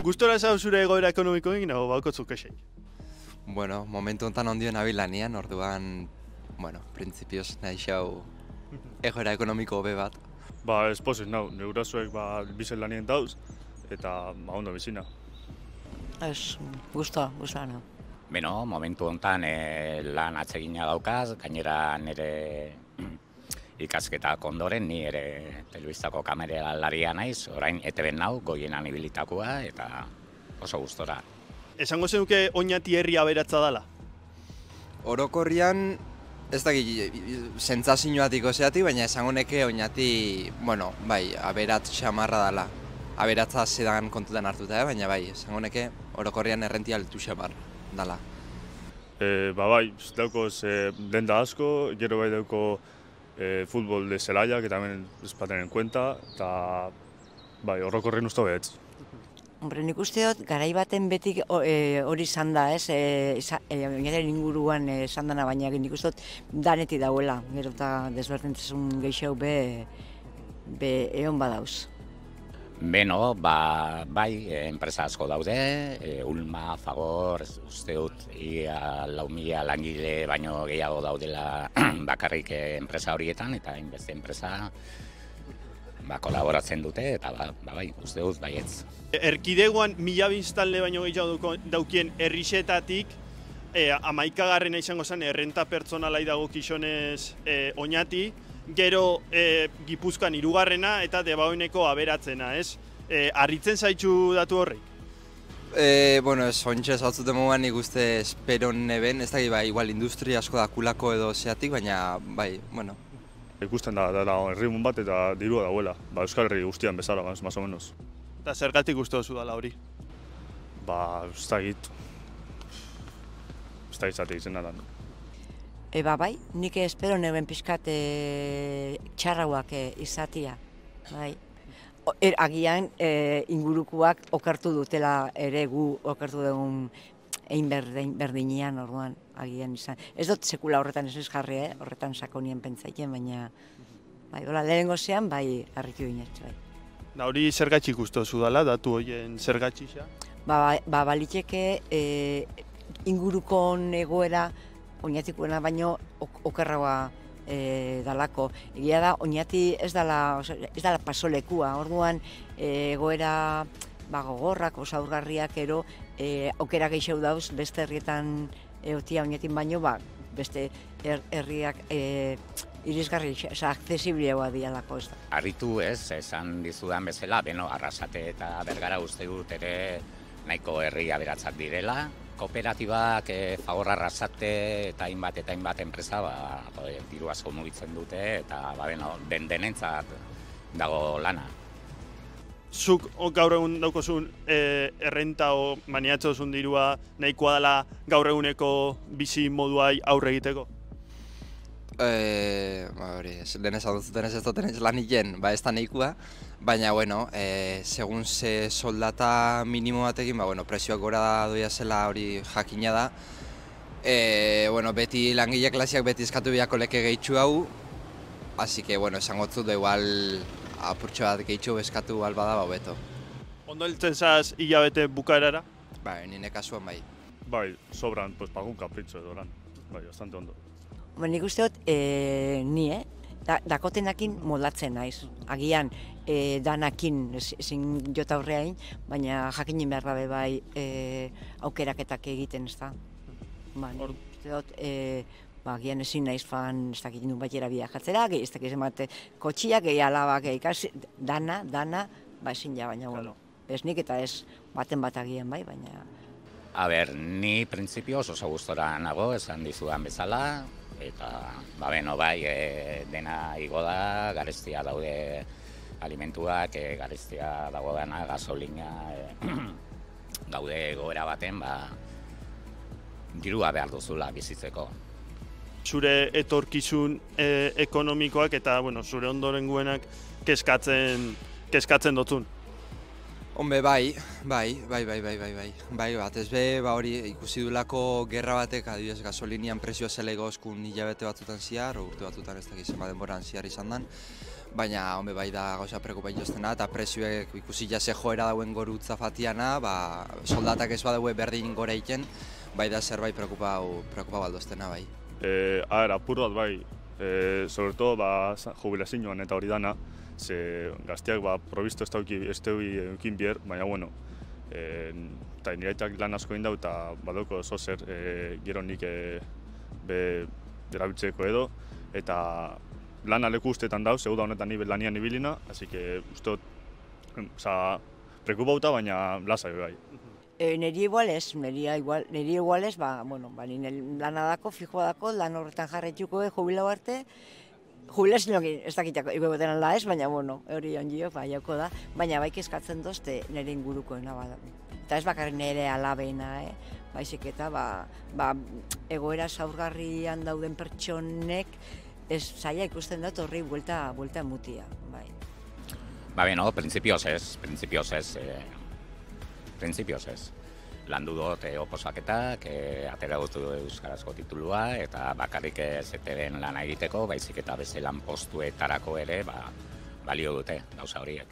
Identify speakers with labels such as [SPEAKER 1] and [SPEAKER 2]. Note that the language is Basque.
[SPEAKER 1] Gustora zau zure egoera ekonomikoekin, nago baukotzu kexei?
[SPEAKER 2] Bueno, momentu honetan ondio nabil lanian, orduan, bueno, printzipioz nahi xau egoera ekonomiko hobe bat.
[SPEAKER 1] Ba, ez pozit nau, neurasuek bizen lanien dauz, eta ondo bizina.
[SPEAKER 3] Ez, gustoa nau.
[SPEAKER 4] Beno, momentu honetan lan atsegina daukaz, gainera nire ikasketak ondoren, ni ere telebistako kameralaria naiz, orain ETB nau, goienan ibilitakoa, eta oso gustora.
[SPEAKER 1] Esango zenuke Oñati herri aberatza dala?
[SPEAKER 2] Orokorrian, ez dakit, sentsazioatik oseatik, baina esango neke Oñati, bueno, bai, aberat xamarra dala. Aberatza zedan kontutan hartuta, baina bai, esango neke orokorrian errentia altu xamar dala.
[SPEAKER 1] Bai, daukoz denda asko, gero bai dauko futbol de zelaiak, eta hemen espaten en kuenta, eta bai, orokorren uste behetz.
[SPEAKER 3] Hombre, nik uste dut, garai baten betik hori izan da, ez? Oñatiren inguruan izan dana, baina nik uste dut danetik dauela, gero eta desberdintasun gehiago be egon badauz.
[SPEAKER 4] Beno, bai, enpresa asko daude, Ulma, Fagor, uste dut, 4.000 langile baino gehiago daudela bakarrik enpresa horietan, eta hainbeste enpresa kolaboratzen dute, eta bai, uste dut, baietz.
[SPEAKER 1] Erkidegoan 1000 biztanle baino gehiago daukien herrixetatik, 11. izango zen errenta pertsonalai dago kixonez Oñati, gero Gipuzkoan 3. eta Debaoineko aberatzena, ez? Harritzen zaitxu datu horrek?
[SPEAKER 2] Bueno, ez ontsa zautzuten moguan nik uste esperon neben, ez dakit, bai, igual industria asko dakulako edo zeatik, baina, bai, bueno.
[SPEAKER 1] Ikusten da herrimun bat eta dirua dauela, Euskal Herri guztian bezala, más o menos. Eta zergatik uste duzu dala hori? Ez dakit zate izen da.
[SPEAKER 3] Bai, nik espero neben pixkat txarrauak izatia, bai. Agian ingurukoak okertu dutela ere gu okertu dugun egin berdinean orduan agian izan. Ez dut sekula horretan ez jarri, horretan sakonien pentsaiten, baina bai, lehenengo zean, bai, harritu dinetxe, bai.
[SPEAKER 1] Da hori zergatxik uste duzu dala, datu horien zergatxixa?
[SPEAKER 3] Baliteke inguruko egoera Oñatikoena baino okerragoa dalako. Egia da, Oñati ez dala pasolekua, orduan egoera gogorrak, osaurgarriak ero aukera gehiago dauz beste herrietan egotia Oñatin baino, beste herriak irisgarri, accesiblea dialako ez da.
[SPEAKER 4] Harritu ez, esan dizudan bezala, beno, Arrasate eta Bergara uste dut ere nahiko herri aberatzak direla. Kooperatibak, Fagor Arrasate eta hainbat enpresa diru asko mugitzen dute eta denentzat dago lana.
[SPEAKER 1] Zuk gaur egun daukozun errenta o maniatzozun dirua nahikoa dela gaur eguneko bizi moduai aurre egiteko?
[SPEAKER 2] Hori, denez aduzuten ez duten ez lan hilen, ez da nahikoa, baina, bueno, segun ze soldata minimo batekin, prezioak gora doia zela hori jakina da. Beti langile klasiak beti eskatu biako leke gehitxu hau, hasi que, esango zut da igual apurtxo bat gehitxu eskatu albada hobeto.
[SPEAKER 1] Ondo heltzen zaz hilabete bukaerara?
[SPEAKER 2] Bai, nire kasuan bai.
[SPEAKER 1] Bai, sobran, pagun kapritxo edo lan, bai, bastante ondo.
[SPEAKER 3] Nik uste dut, ni, dakotenakin moldatzen naiz. Agian, danakin ezin jota aurreain, baina jakinin behar dabe bai aukeraketak egiten, ez da. Uste dut, agian ezin naiz fan, ez dakit nun batera biajatzera, ez dakit emate kotxiak, gehi alabak, ikasi, dana, ezin ja, baina, ez nik eta ez baten bat agian bai, baina...
[SPEAKER 4] Ni printzipioz oso gustora nago, esan dizudan bezala, eta dena igo da, garestia daude alimentuak, garestia dago dana, gasolina, gaude egoera baten, dirua behar duzula bizitzeko.
[SPEAKER 1] Zure etorkizun ekonomikoak eta zure ondorengoenak kezkatzen dotzun?
[SPEAKER 2] Hombre, bai, batez be, hori ikusi duelako gerra batek, adibidez gasolinian prezioa zela igozkun hilabete batzutan ziar, urte batzutan ez dakiz ema denboran ziar izan dan. baina hombe bai da gauza preokupa joztena, eta prezioek ikusi jase joera dauen gorutza fatiana, soldatak ez badaue berdin gora egiten, bai da zerbait preokupa baldoztena bai.
[SPEAKER 5] Apur bat bai, sobre todo jubilazioan eta hori dana, ze gazteak probisto ez eukin bier, baina bueno, eta niraitak lan asko indau eta badauko zozer gero nik derabiltzeko edo, eta lan aleku ustetan dauz, egu da honetan nire lanian ibilina, así que uste prekupauta, baina lasai bai.
[SPEAKER 3] Neri igualez, nire lana dako, fijoa dako, lan horretan jarraituko jubilau arte, jubilazioak ez dakitako ikoegoten ala ez, baina hori ondio, jauko da, baina baik eskatzen dozte nire ingurukoena bada. Eta ez bakarrik nire alabeena, baizik eta egoera zaurgarrian dauden pertsonek ez zaila ikusten dut horri buelta mutia, bai.
[SPEAKER 4] Beno, printzipioz ez. Landu dut oposaketak, atera dut euskarazko titulua, eta bakarrik ez eteren lana egiteko, baizik eta beste lanpostuetarako ere balio dute gauza horiek.